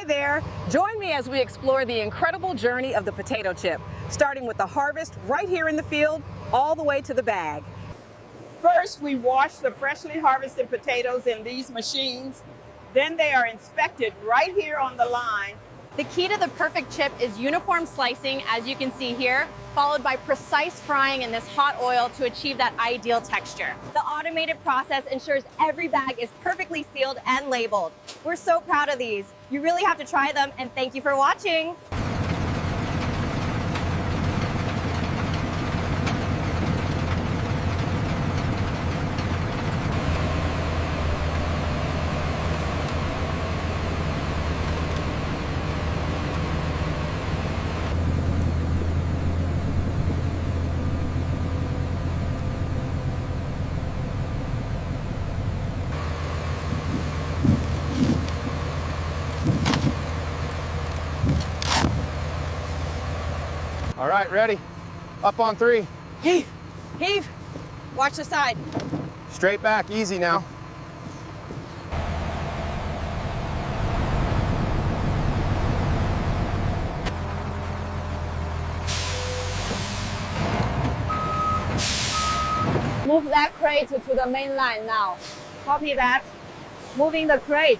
Hi there. Join me as we explore the incredible journey of the potato chip, starting with the harvest right here in the field, all the way to the bag. First, we wash the freshly harvested potatoes in these machines. Then they are inspected right here on the line. The key to the perfect chip is uniform slicing, as you can see here, followed by precise frying in this hot oil to achieve that ideal texture. The automated process ensures every bag is perfectly sealed and labeled. We're so proud of these. You really have to try them, and thank you for watching. All right, ready? Up on 3. Heave, heave. Watch the side. Straight back, easy now. Move that crate to the main line now. Copy that. Moving the crate.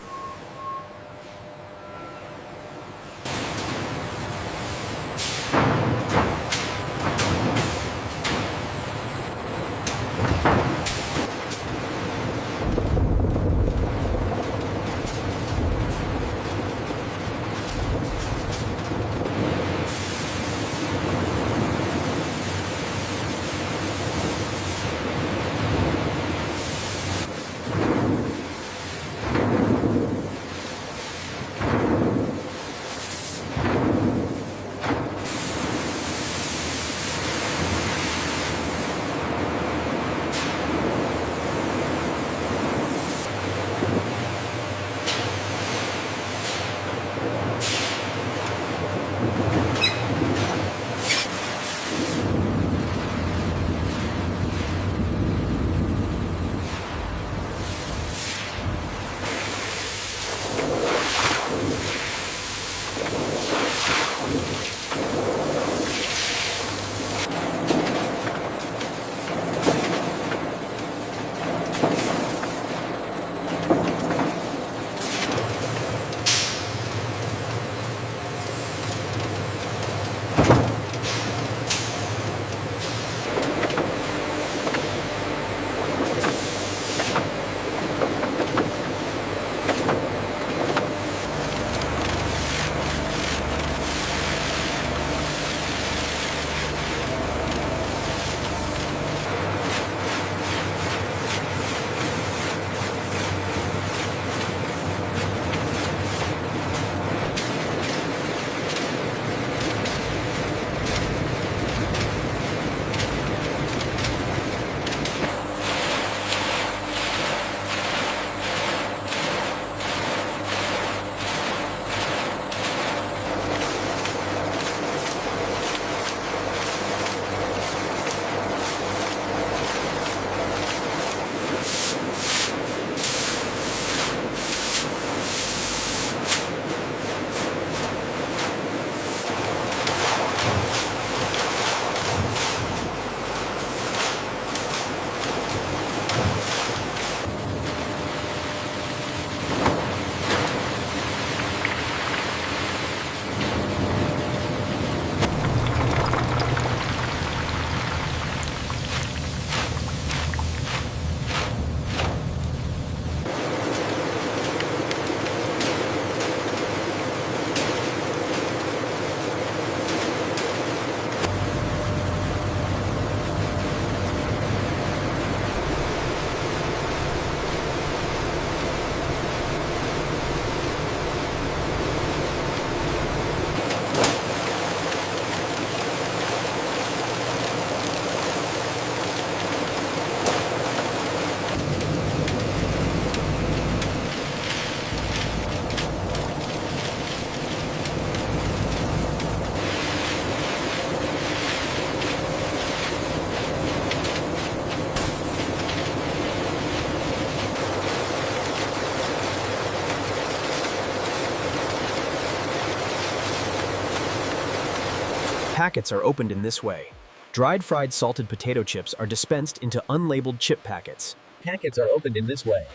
Packets are opened in this way. Dried fried salted potato chips are dispensed into unlabeled chip packets. Packets are opened in this way.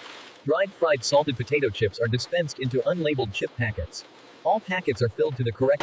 Dried fried salted potato chips are dispensed into unlabeled chip packets. All packets are filled to the correct